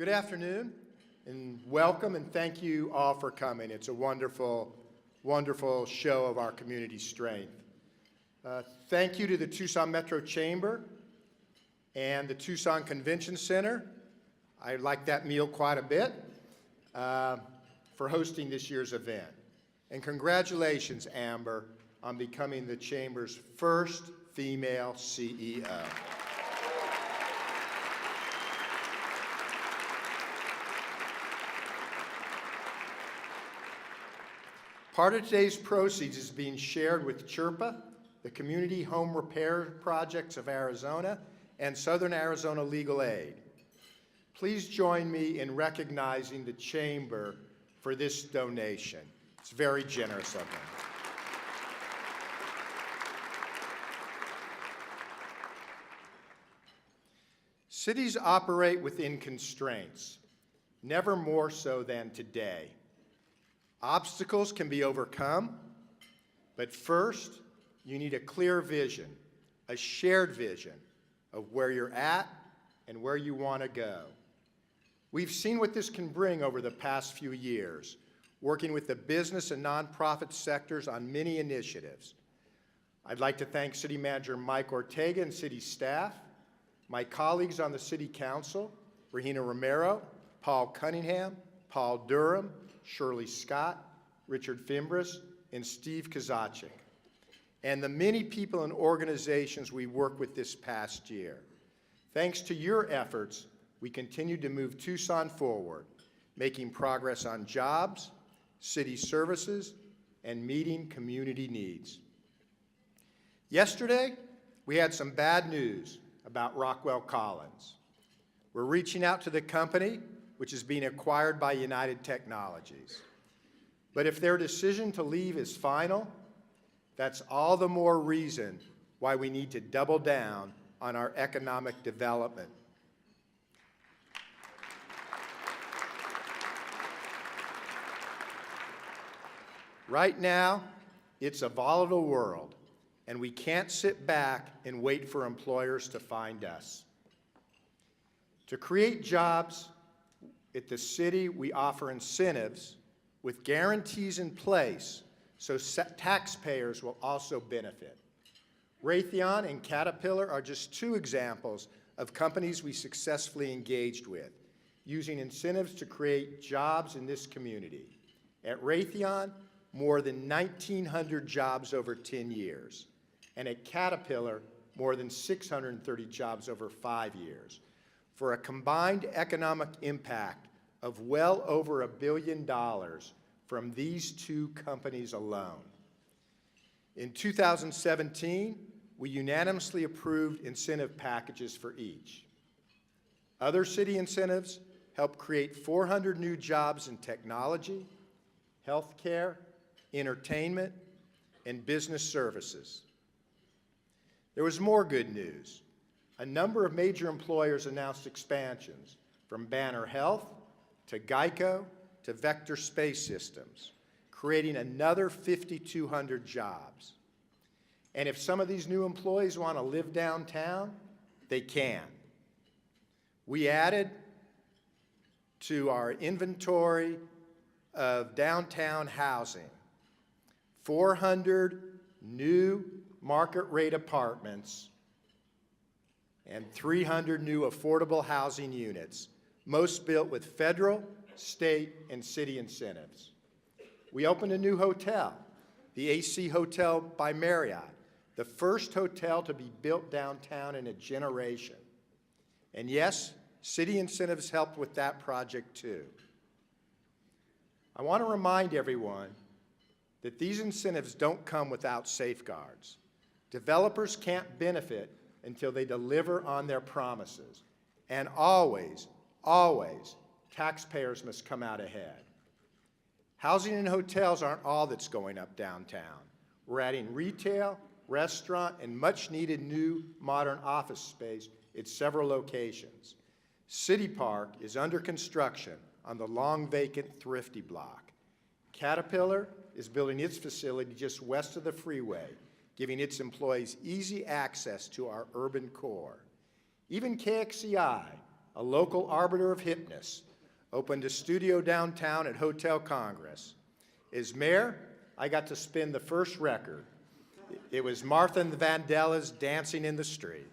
Good afternoon, and welcome, and thank you all for coming. It's a wonderful, wonderful show of our community strength. Thank you to the Tucson Metro Chamber and the Tucson Convention Center. I like that meal quite a bit, for hosting this year's event. And congratulations, Amber, on becoming the Chamber's first female CEO. Part of today's proceeds is being shared with CHRPA, the Community Home Repair Projects of Arizona, and Southern Arizona Legal Aid. Please join me in recognizing the Chamber for this donation. It's very generous of them. Cities operate within constraints, never more so than today. Obstacles can be overcome, but first, you need a clear vision, a shared vision of where you're at and where you want to go. We've seen what this can bring over the past few years, working with the business and nonprofit sectors on many initiatives. I'd like to thank City Manager Mike Ortega and city staff, my colleagues on the City Council, Regina Romero, Paul Cunningham, Paul Durham, Shirley Scott, Richard Fimbres, and Steve Kozaczyk, and the many people and organizations we worked with this past year. Thanks to your efforts, we continue to move Tucson forward, making progress on jobs, city services, and meeting community needs. Yesterday, we had some bad news about Rockwell Collins. We're reaching out to the company, which is being acquired by United Technologies. But if their decision to leave is final, that's all the more reason why we need to double down on our economic development. Right now, it's a volatile world, and we can't sit back and wait for employers to find us. To create jobs at the city, we offer incentives with guarantees in place so taxpayers will also benefit. Raytheon and Caterpillar are just two examples of companies we successfully engaged with, using incentives to create jobs in this community. At Raytheon, more than 1,900 jobs over 10 years. And at Caterpillar, more than 630 jobs over 5 years, for a combined economic impact of well over $1 billion from these two companies alone. In 2017, we unanimously approved incentive packages for each. Other city incentives helped create 400 new jobs in technology, healthcare, entertainment, and business services. There was more good news. A number of major employers announced expansions, from Banner Health to Geico to Vector Space Systems, creating another 5,200 jobs. And if some of these new employees want to live downtown, they can. We added to our inventory of downtown housing 400 new market rate apartments and 300 new affordable housing units, most built with federal, state, and city incentives. We opened a new hotel, the AC Hotel by Marriott, the first hotel to be built downtown in a generation. And yes, city incentives helped with that project too. I want to remind everyone that these incentives don't come without safeguards. Developers can't benefit until they deliver on their promises. And always, always, taxpayers must come out ahead. Housing and hotels aren't all that's going up downtown. We're adding retail, restaurant, and much-needed new modern office space at several locations. City Park is under construction on the long-vacant Thrifty block. Caterpillar is building its facility just west of the freeway, giving its employees easy access to our urban core. Even KXCI, a local arbiter of hipness, opened a studio downtown at Hotel Congress. As mayor, I got to spin the first record. It was Martha and the Vandellas dancing in the street.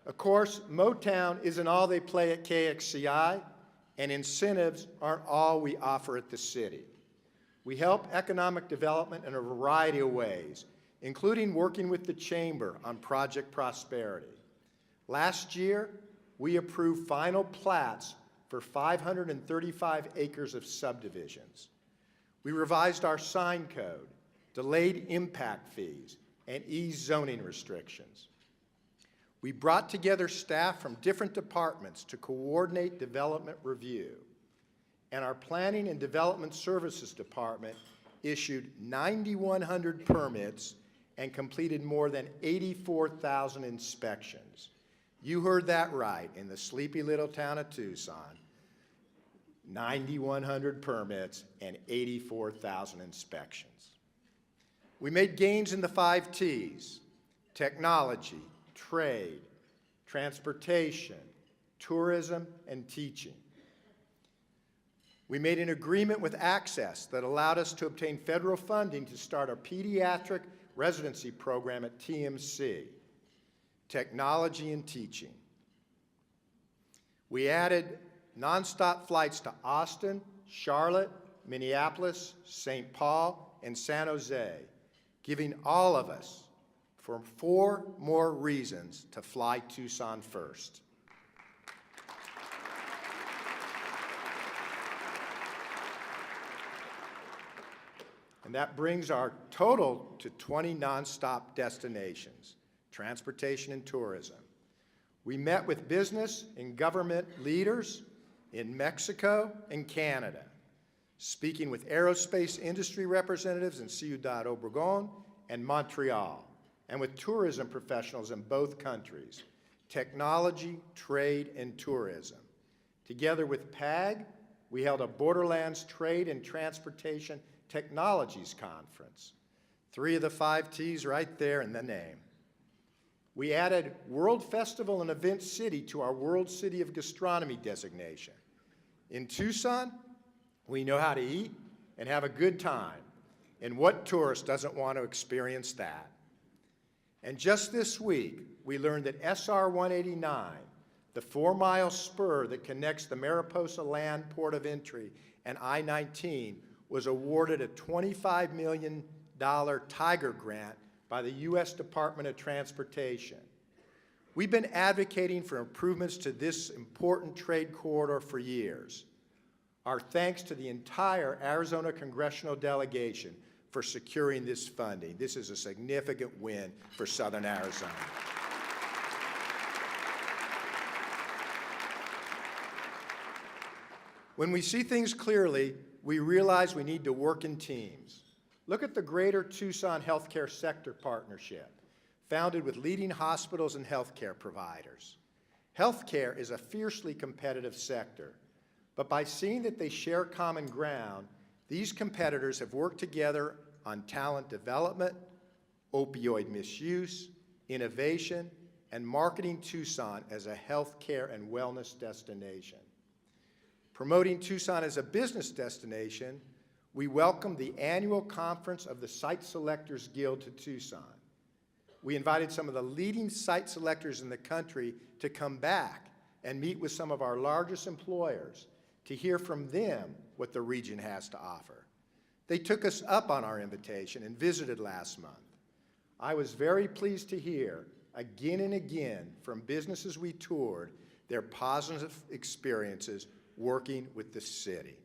Of course, Motown isn't all they play at KXCI, and incentives aren't all we offer at the city. We help economic development in a variety of ways, including working with the Chamber on Project Prosperity. Last year, we approved final plats for 535 acres of subdivisions. We revised our sign code, delayed impact fees, and eased zoning restrictions. We brought together staff from different departments to coordinate development review. And our Planning and Development Services Department issued 9,100 permits and completed more than 84,000 inspections. You heard that right, in the sleepy little town of Tucson. 9,100 permits and 84,000 inspections. We made gains in the 5 T's: technology, trade, transportation, tourism, and teaching. We made an agreement with Access that allowed us to obtain federal funding to start a pediatric residency program at TMC, technology and teaching. We added nonstop flights to Austin, Charlotte, Minneapolis, St. Paul, and San Jose, giving all of us 4 more reasons to fly Tucson first. And that brings our total to 20 nonstop destinations, transportation and tourism. We met with business and government leaders in Mexico and Canada, speaking with aerospace industry representatives in Ciudad Obregón and Montreal, and with tourism professionals in both countries, technology, trade, and tourism. Together with PAG, we held a Borderlands Trade and Transportation Technologies Conference. 3 of the 5 T's right there in the name. We added World Festival and Event City to our World City of Gastronomy designation. In Tucson, we know how to eat and have a good time, and what tourist doesn't want to experience that? And just this week, we learned that SR 189, the 4-mile spur that connects the Mariposa Land Port of Entry and I-19, was awarded a $25 million Tiger grant by the U.S. Department of Transportation. We've been advocating for improvements to this important trade corridor for years. Our thanks to the entire Arizona congressional delegation for securing this funding. This is a significant win for Southern Arizona. When we see things clearly, we realize we need to work in teams. Look at the Greater Tucson Healthcare Sector Partnership, founded with leading hospitals and healthcare providers. Healthcare is a fiercely competitive sector, but by seeing that they share common ground, these competitors have worked together on talent development, opioid misuse, innovation, and marketing Tucson as a healthcare and wellness destination. Promoting Tucson as a business destination, we welcomed the annual conference of the Site Selectors Guild to Tucson. We invited some of the leading site selectors in the country to come back and meet with some of our largest employers to hear from them what the region has to offer. They took us up on our invitation and visited last month. I was very pleased to hear again and again from businesses we toured their positive experiences working with the city.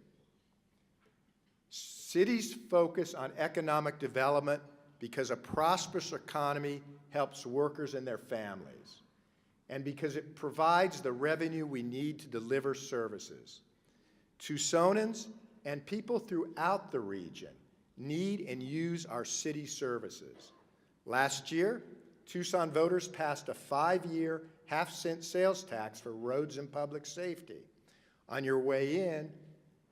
Cities focus on economic development because a prosperous economy helps workers and their families, and because it provides the revenue we need to deliver services. Tucsonans and people throughout the region need and use our city services. Last year, Tucson voters passed a 5-year half-cent sales tax for roads and public safety. On your way in,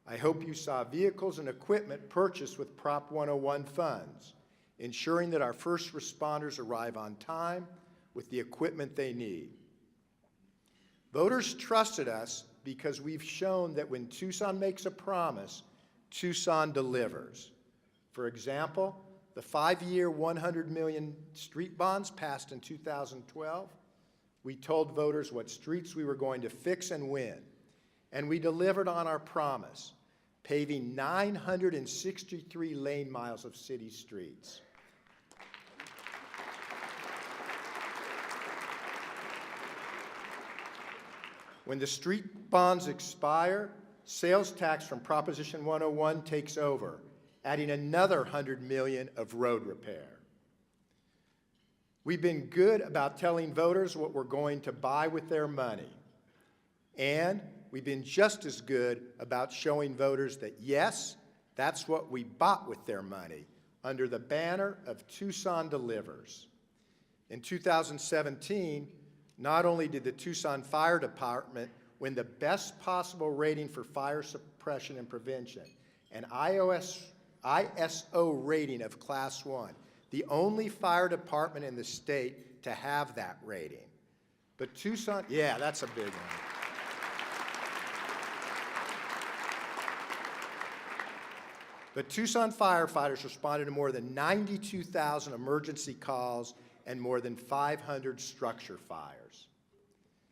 I hope you saw vehicles and equipment purchased with Prop 101 funds, ensuring that our first responders arrive on time with the equipment they need. Voters trusted us because we've shown that when Tucson makes a promise, Tucson delivers. For example, the 5-year, $100 million street bonds passed in 2012. We told voters what streets we were going to fix and when, and we delivered on our promise, paving 963 lane miles of city streets. When the street bonds expire, sales tax from Proposition 101 takes over, adding another $100 million of road repair. We've been good about telling voters what we're going to buy with their money. And we've been just as good about showing voters that, yes, that's what we bought with their money under the banner of Tucson Delivers. In 2017, not only did the Tucson Fire Department win the best possible rating for fire suppression and prevention, an ISO rating of Class 1, the only fire department in the state to have that rating. But Tucson, yeah, that's a big one. But Tucson firefighters responded to more than 92,000 emergency calls and more than 500 structure fires.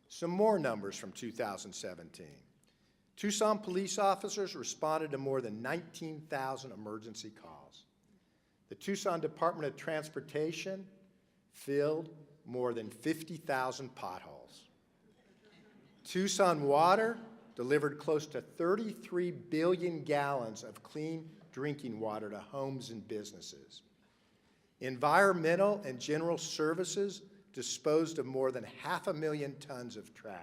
Some more numbers from 2017. Tucson police officers responded to more than 19,000 emergency calls. The Tucson Department of Transportation filled more than 50,000 potholes. Tucson Water delivered close to 33 billion gallons of clean drinking water to homes and businesses. Environmental and General Services disposed of more than 500,000 tons of trash.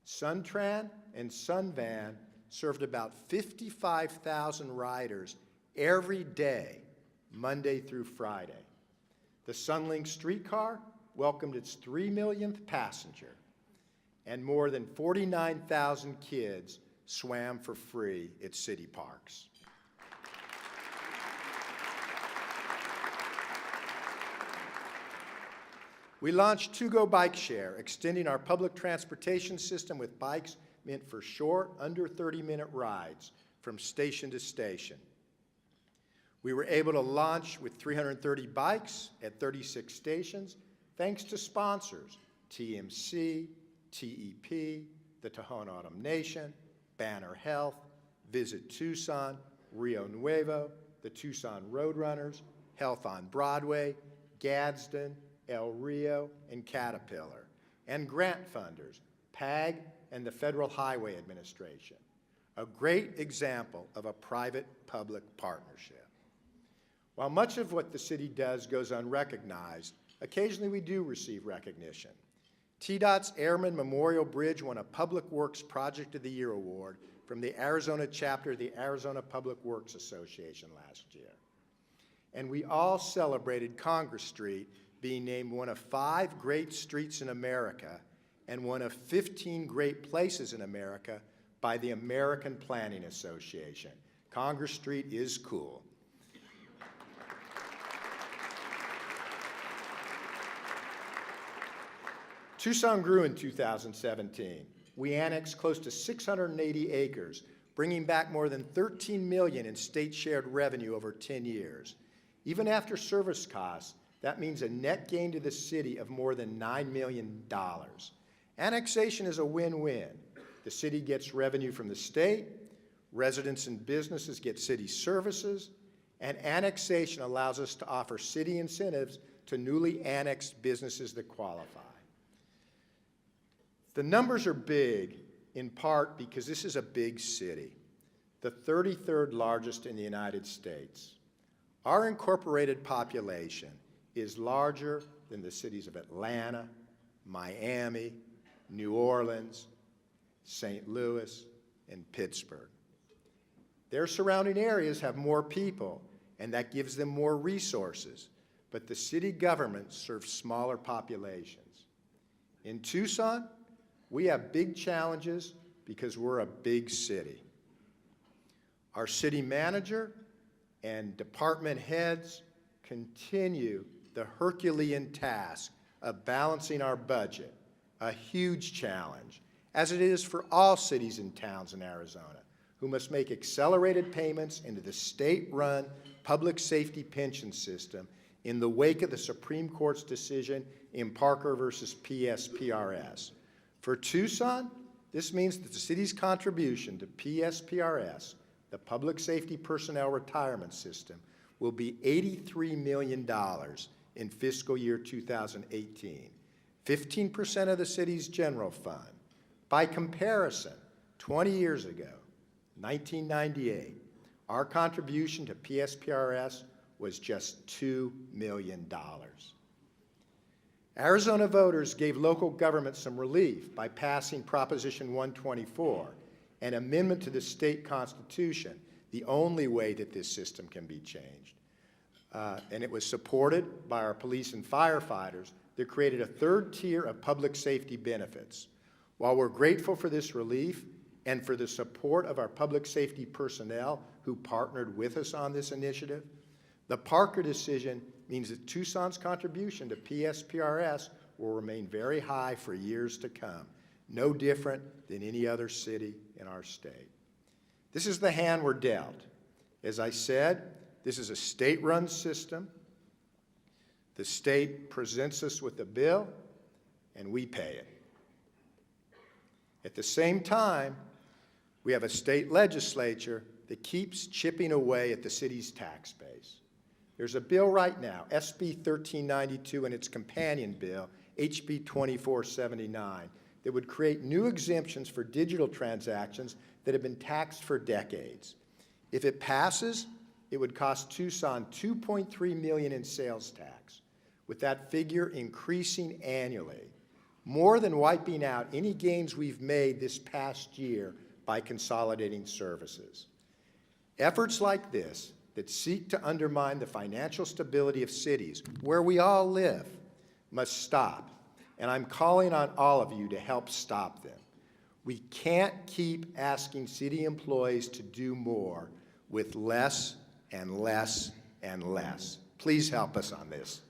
Suntran and Sunvan served about 55,000 riders every day, Monday through Friday. The Sunlink streetcar welcomed its 3 millionth passenger, and more than 49,000 kids swam for free at city parks. We launched TuGo Bike Share, extending our public transportation system with bikes meant for short, under 30-minute rides from station to station. We were able to launch with 330 bikes at 36 stations, thanks to sponsors, TMC, TEP, the Tohono O'odham Nation, Banner Health, Visit Tucson, Rio Nuevo, the Tucson Roadrunners, Health on Broadway, Gadsden, El Rio, and Caterpillar, and grant funders, PAG and the Federal Highway Administration. A great example of a private-public partnership. While much of what the city does goes unrecognized, occasionally we do receive recognition. TDOT's Airman Memorial Bridge won a Public Works Project of the Year award from the Arizona chapter of the Arizona Public Works Association last year. And we all celebrated Congress Street being named one of 5 great streets in America and one of 15 great places in America by the American Planning Association. Congress Street is cool. Tucson grew in 2017. We annexed close to 680 acres, bringing back more than $13 million in state-shared revenue over 10 years. Even after service costs, that means a net gain to the city of more than $9 million. Annexation is a win-win. The city gets revenue from the state, residents and businesses get city services, and annexation allows us to offer city incentives to newly annexed businesses that qualify. The numbers are big, in part because this is a big city, the 33rd largest in the United States. Our incorporated population is larger than the cities of Atlanta, Miami, New Orleans, St. Louis, and Pittsburgh. Their surrounding areas have more people, and that gives them more resources, but the city government serves smaller populations. In Tucson, we have big challenges because we're a big city. Our city manager and department heads continue the Herculean task of balancing our budget, a huge challenge, as it is for all cities and towns in Arizona, who must make accelerated payments into the state-run public safety pension system in the wake of the Supreme Court's decision in Parker versus PSPRS. For Tucson, this means that the city's contribution to PSPRS, the Public Safety Personnel Retirement System, will be $83 million in fiscal year 2018, 15% of the city's general fund. By comparison, 20 years ago, 1998, our contribution to PSPRS was just $2 million. Arizona voters gave local government some relief by passing Proposition 124, an amendment to the state constitution, the only way that this system can be changed. And it was supported by our police and firefighters that created a third tier of public safety benefits. While we're grateful for this relief and for the support of our public safety personnel who partnered with us on this initiative, the Parker decision means that Tucson's contribution to PSPRS will remain very high for years to come, no different than any other city in our state. This is the hand we're dealt. As I said, this is a state-run system. The state presents us with a bill, and we pay it. At the same time, we have a state legislature that keeps chipping away at the city's tax base. There's a bill right now, SB 1392, and its companion bill, HB 2479, that would create new exemptions for digital transactions that have been taxed for decades. If it passes, it would cost Tucson $2.3 million in sales tax, with that figure increasing annually, more than wiping out any gains we've made this past year by consolidating services. Efforts like this that seek to undermine the financial stability of cities where we all live must stop, and I'm calling on all of you to help stop them. We can't keep asking city employees to do more with less and less and less. Please help us on this.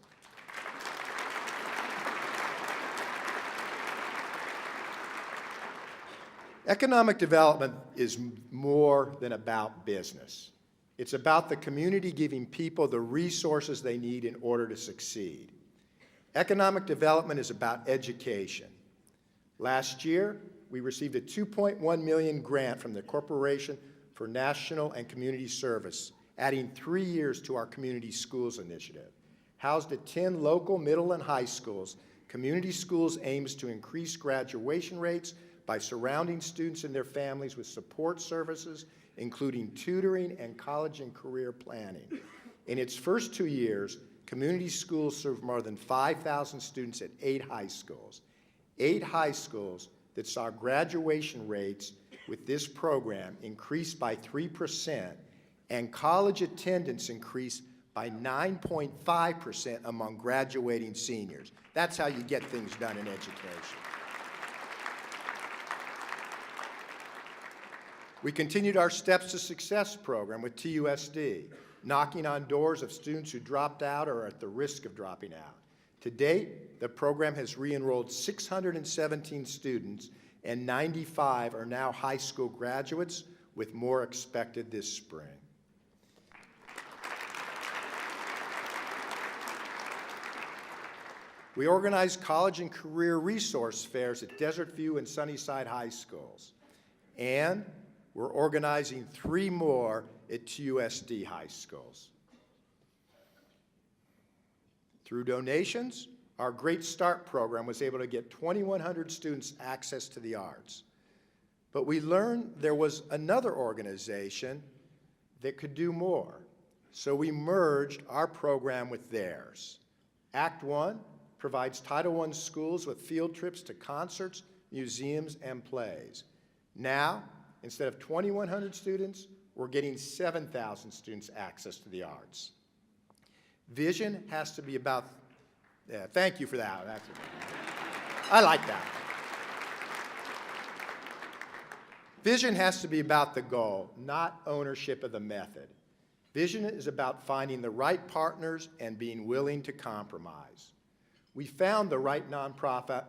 Economic development is more than about business. It's about the community giving people the resources they need in order to succeed. Economic development is about education. Last year, we received a $2.1 million grant from the Corporation for National and Community Service, adding 3 years to our Community Schools initiative. Housed at 10 local middle and high schools, Community Schools aims to increase graduation rates by surrounding students and their families with support services, including tutoring and college and career planning. In its first 2 years, Community Schools served more than 5,000 students at 8 high schools. 8 high schools that saw graduation rates with this program increase by 3%, and college attendance increased by 9.5% among graduating seniors. That's how you get things done in education. We continued our Steps to Success program with TUSD, knocking on doors of students who dropped out or are at the risk of dropping out. To date, the program has re-enrolled 617 students, and 95 are now high school graduates, with more expected this spring. We organized college and career resource fairs at Desert View and Sunnyside high schools, and we're organizing 3 more at TUSD high schools. Through donations, our Great Start program was able to get 2,100 students access to the arts. But we learned there was another organization that could do more, so we merged our program with theirs. Act One provides Title I schools with field trips to concerts, museums, and plays. Now, instead of 2,100 students, we're getting 7,000 students access to the arts. Vision has to be about, thank you for that. I like that. Vision has to be about the goal, not ownership of the method. Vision is about finding the right partners and being willing to compromise. We found the right nonprofit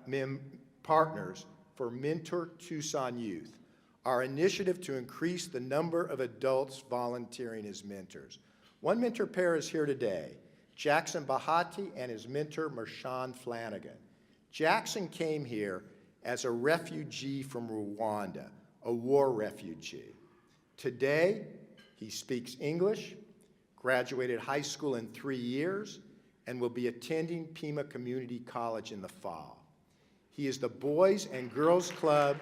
partners for Mentor Tucson Youth, our initiative to increase the number of adults volunteering as mentors. One mentor pair is here today, Jackson Bahati and his mentor, Marshawn Flanagan. Jackson came here as a refugee from Rwanda, a war refugee. Today, he speaks English, graduated high school in 3 years, and will be attending Pima Community College in the fall. He is the Boys and Girls Club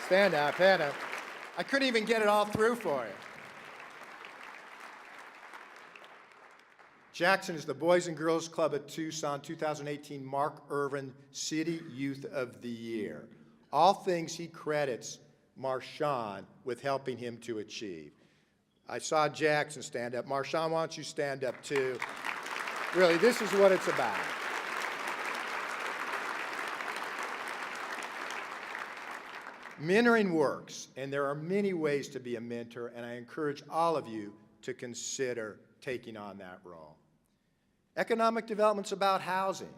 Stand up, stand up. I couldn't even get it all through for you. Jackson is the Boys and Girls Club at Tucson 2018 Mark Irvin City Youth of the Year. All things he credits Marshawn with helping him to achieve. I saw Jackson stand up. Marshawn, why don't you stand up too? Really, this is what it's about. Mentoring works, and there are many ways to be a mentor, and I encourage all of you to consider taking on that role. Economic development's about housing.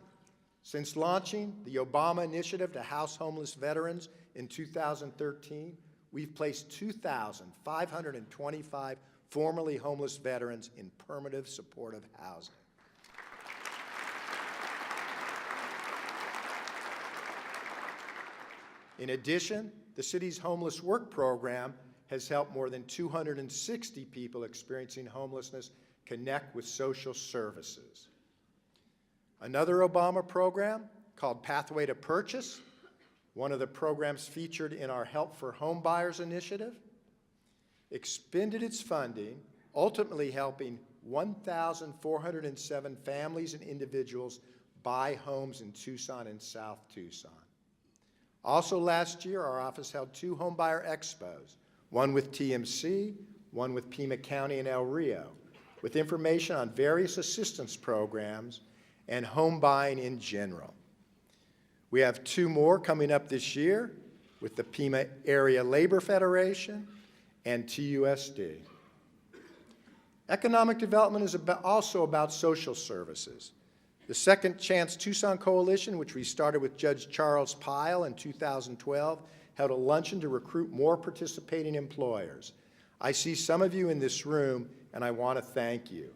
Since launching the Obama Initiative to house homeless veterans in 2013, we've placed 2,525 formerly homeless veterans in permanent supportive housing. In addition, the city's homeless work program has helped more than 260 people experiencing homelessness connect with social services. Another Obama program called Pathway to Purchase, one of the programs featured in our Help for Home Buyers initiative, expended its funding, ultimately helping 1,407 families and individuals buy homes in Tucson and South Tucson. Also last year, our office held 2 homebuyer expos, one with TMC, one with Pima County and El Rio, with information on various assistance programs and home buying in general. We have 2 more coming up this year with the Pima Area Labor Federation and TUSD. Economic development is also about social services. The Second Chance Tucson Coalition, which we started with Judge Charles Pyle in 2012, held a luncheon to recruit more participating employers. I see some of you in this room, and I want to thank you.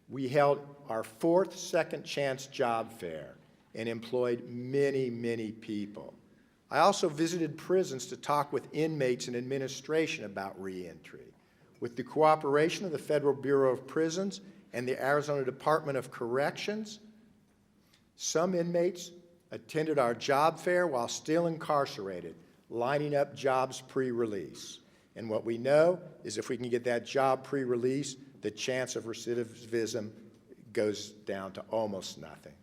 We held our 4th Second Chance Job Fair and employed many, many people. I also visited prisons to talk with inmates and administration about reentry. With the cooperation of the Federal Bureau of Prisons and the Arizona Department of Corrections, some inmates attended our job fair while still incarcerated, lining up jobs pre-release. And what we know is if we can get that job pre-release, the chance of recidivism goes down to almost nothing.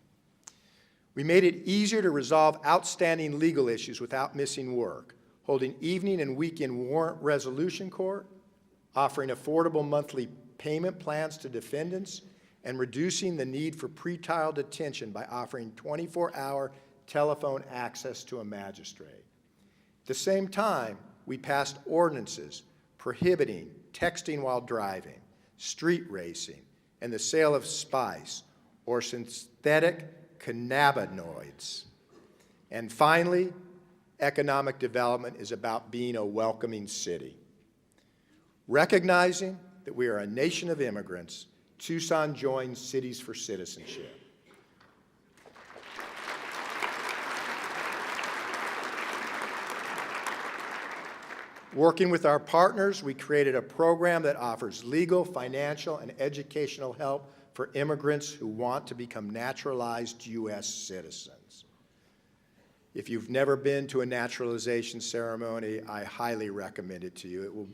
We made it easier to resolve outstanding legal issues without missing work, holding evening and weekend warrant resolution court, offering affordable monthly payment plans to defendants, and reducing the need for pretrial detention by offering 24-hour telephone access to a magistrate. At the same time, we passed ordinances prohibiting texting while driving, street racing, and the sale of spice or synthetic cannabinoids. And finally, economic development is about being a welcoming city. Recognizing that we are a nation of immigrants, Tucson joins Cities for Citizenship. Working with our partners, we created a program that offers legal, financial, and educational help for immigrants who want to become naturalized U.S. citizens. If you've never been to a naturalization ceremony, I highly recommend it to you.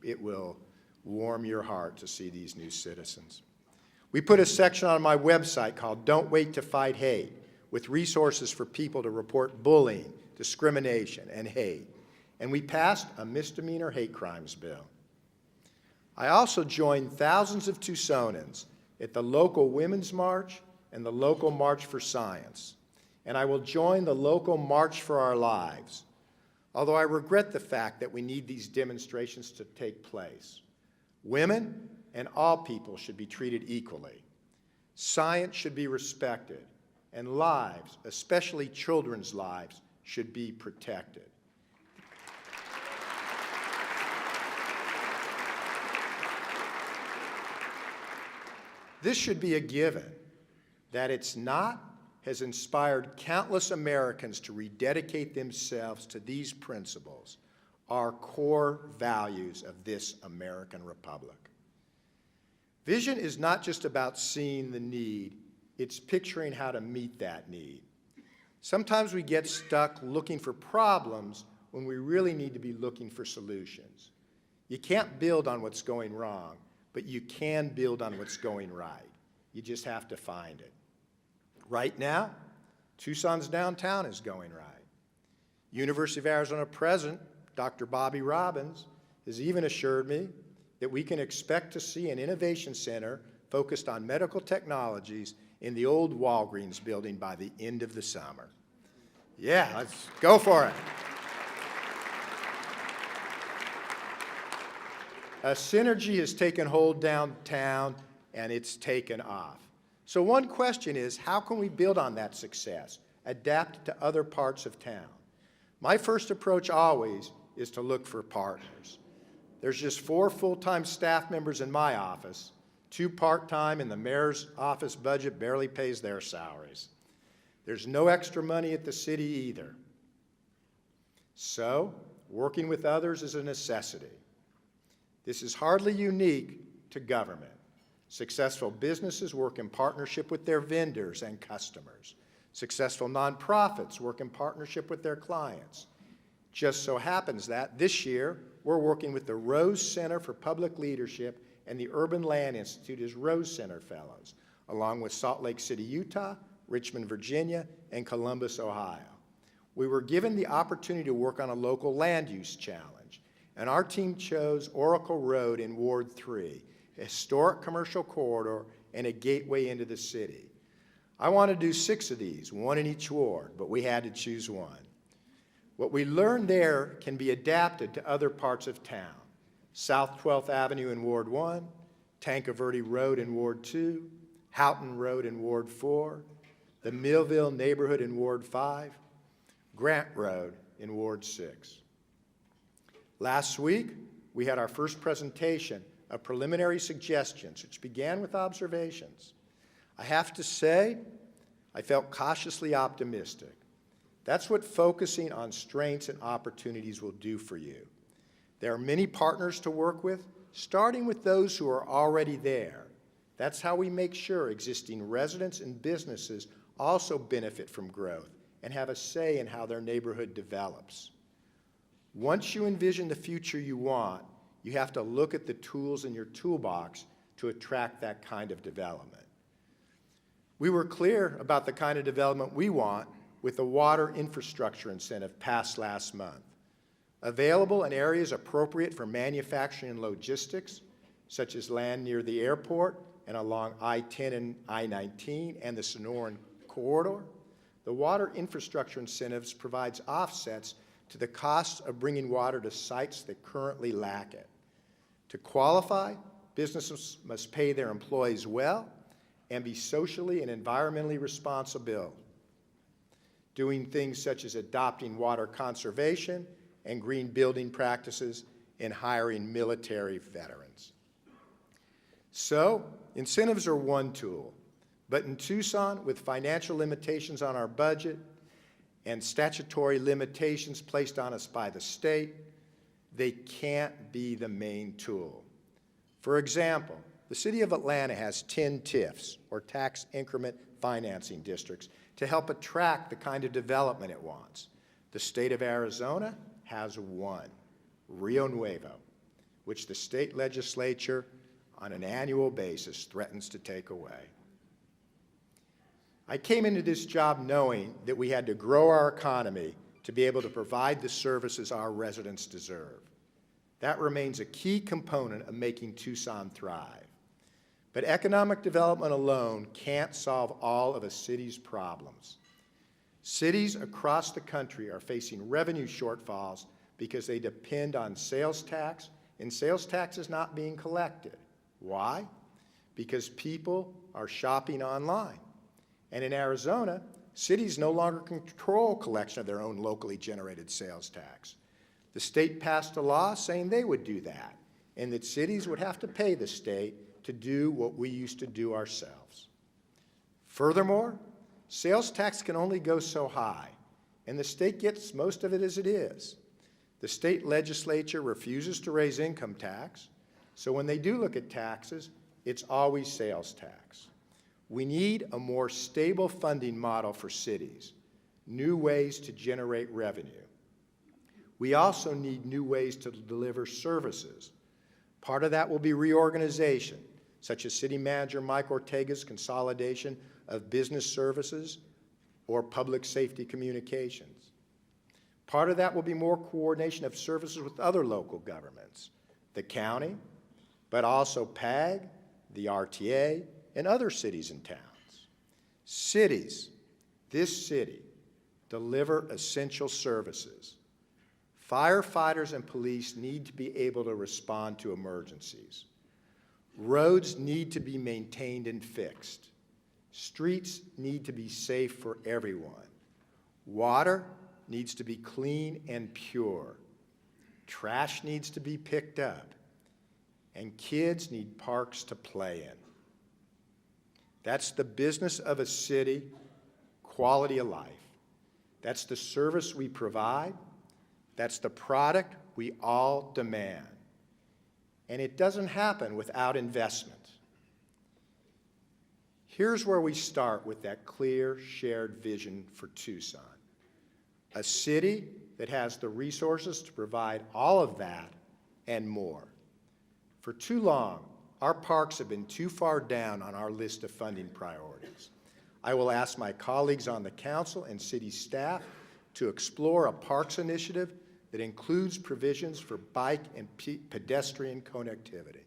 It will warm your heart to see these new citizens. We put a section on my website called Don't Wait to Fight Hate, with resources for people to report bullying, discrimination, and hate. And we passed a misdemeanor hate crimes bill. I also joined thousands of Tucsonans at the local Women's March and the local March for Science. And I will join the local March for Our Lives, although I regret the fact that we need these demonstrations to take place. Women and all people should be treated equally. Science should be respected, and lives, especially children's lives, should be protected. This should be a given. That it's not has inspired countless Americans to rededicate themselves to these principles, our core values of this American Republic. Vision is not just about seeing the need, it's picturing how to meet that need. Sometimes we get stuck looking for problems when we really need to be looking for solutions. You can't build on what's going wrong, but you can build on what's going right. You just have to find it. Right now, Tucson's downtown is going right. University of Arizona President Dr. Bobby Robbins has even assured me that we can expect to see an innovation center focused on medical technologies in the old Walgreens building by the end of the summer. Yeah, let's go for it. A synergy has taken hold downtown, and it's taken off. So one question is, how can we build on that success, adapt it to other parts of town? My first approach always is to look for partners. There's just 4 full-time staff members in my office, 2 part-time, and the mayor's office budget barely pays their salaries. There's no extra money at the city either. So, working with others is a necessity. This is hardly unique to government. Successful businesses work in partnership with their vendors and customers. Successful nonprofits work in partnership with their clients. Just so happens that this year, we're working with the Rose Center for Public Leadership and the Urban Land Institute as Rose Center Fellows, along with Salt Lake City, Utah, Richmond, Virginia, and Columbus, Ohio. We were given the opportunity to work on a local land use challenge, and our team chose Oracle Road in Ward 3, a historic commercial corridor and a gateway into the city. I wanted to do 6 of these, 1 in each ward, but we had to choose 1. What we learned there can be adapted to other parts of town. South 12th Avenue in Ward 1, Tanque Verde Road in Ward 2, Houghton Road in Ward 4, the Millville neighborhood in Ward 5, Grant Road in Ward 6. Last week, we had our first presentation of preliminary suggestions, which began with observations. I have to say, I felt cautiously optimistic. That's what focusing on strengths and opportunities will do for you. There are many partners to work with, starting with those who are already there. That's how we make sure existing residents and businesses also benefit from growth and have a say in how their neighborhood develops. Once you envision the future you want, you have to look at the tools in your toolbox to attract that kind of development. We were clear about the kind of development we want with the water infrastructure incentive passed last month. Available in areas appropriate for manufacturing and logistics, such as land near the airport and along I-10 and I-19 and the Sonoran corridor, the water infrastructure incentives provides offsets to the costs of bringing water to sites that currently lack it. To qualify, businesses must pay their employees well and be socially and environmentally responsible, doing things such as adopting water conservation and green building practices and hiring military veterans. So, incentives are one tool, but in Tucson, with financial limitations on our budget and statutory limitations placed on us by the state, they can't be the main tool. For example, the City of Atlanta has 10 TIFs, or tax increment financing districts, to help attract the kind of development it wants. The state of Arizona has 1, Rio Nuevo, which the state legislature on an annual basis threatens to take away. I came into this job knowing that we had to grow our economy to be able to provide the services our residents deserve. That remains a key component of making Tucson thrive. But economic development alone can't solve all of a city's problems. Cities across the country are facing revenue shortfalls because they depend on sales tax and sales tax is not being collected. Why? Because people are shopping online. And in Arizona, cities no longer control collection of their own locally generated sales tax. The state passed a law saying they would do that, and that cities would have to pay the state to do what we used to do ourselves. Furthermore, sales tax can only go so high, and the state gets most of it as it is. The state legislature refuses to raise income tax, so when they do look at taxes, it's always sales tax. We need a more stable funding model for cities, new ways to generate revenue. We also need new ways to deliver services. Part of that will be reorganization, such as City Manager Mike Ortega's consolidation of business services or public safety communications. Part of that will be more coordination of services with other local governments, the county, but also PAG, the RTA, and other cities and towns. Cities, this city, deliver essential services. Firefighters and police need to be able to respond to emergencies. Roads need to be maintained and fixed. Streets need to be safe for everyone. Water needs to be clean and pure. Trash needs to be picked up. And kids need parks to play in. That's the business of a city, quality of life. That's the service we provide. That's the product we all demand. And it doesn't happen without investment. Here's where we start with that clear, shared vision for Tucson. A city that has the resources to provide all of that and more. For too long, our parks have been too far down on our list of funding priorities. I will ask my colleagues on the council and city staff to explore a parks initiative that includes provisions for bike and pedestrian connectivity.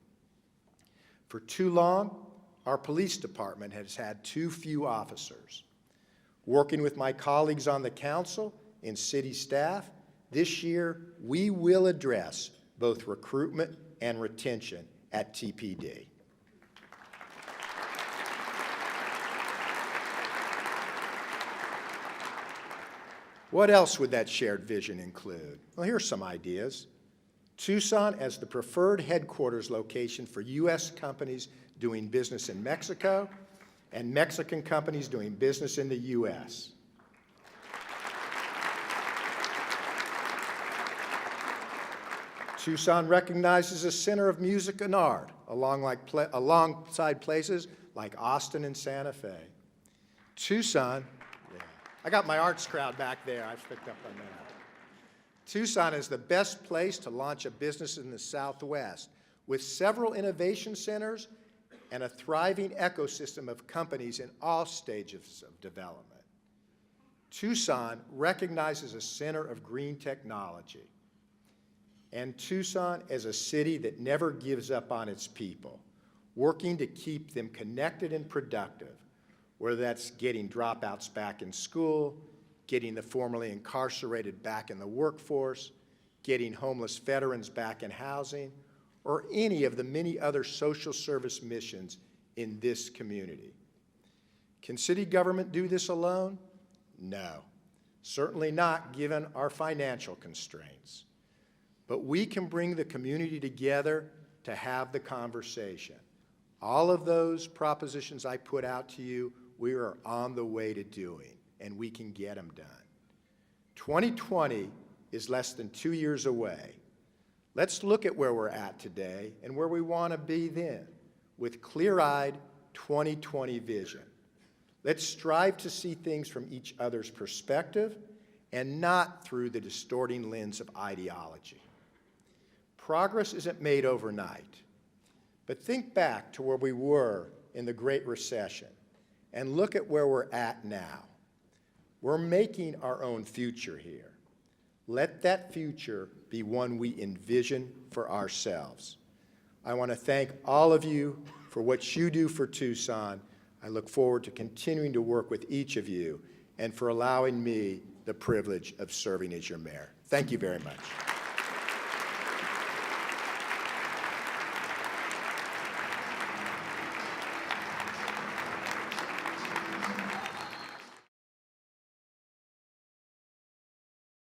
For too long, our police department has had too few officers. Working with my colleagues on the council and city staff, this year we will address both recruitment and retention at TPD. What else would that shared vision include? Well, here's some ideas. Tucson as the preferred headquarters location for U.S. companies doing business in Mexico and Mexican companies doing business in the U.S. Tucson recognizes a center of music and art alongside places like Austin and Santa Fe. Tucson, I got my arts crowd back there. I've picked up on that. Tucson is the best place to launch a business in the Southwest, with several innovation centers and a thriving ecosystem of companies in all stages of development. Tucson recognizes a center of green technology. And Tucson as a city that never gives up on its people, working to keep them connected and productive, whether that's getting dropouts back in school, getting the formerly incarcerated back in the workforce, getting homeless veterans back in housing, or any of the many other social service missions in this community. Can city government do this alone? No, certainly not given our financial constraints. But we can bring the community together to have the conversation. All of those propositions I put out to you, we are on the way to doing, and we can get them done. 2020 is less than 2 years away. Let's look at where we're at today and where we want to be then, with clear-eyed 2020 vision. Let's strive to see things from each other's perspective and not through the distorting lens of ideology. Progress isn't made overnight, but think back to where we were in the Great Recession and look at where we're at now. We're making our own future here. Let that future be one we envision for ourselves. I want to thank all of you for what you do for Tucson. I look forward to continuing to work with each of you and for allowing me the privilege of serving as your mayor. Thank you very much.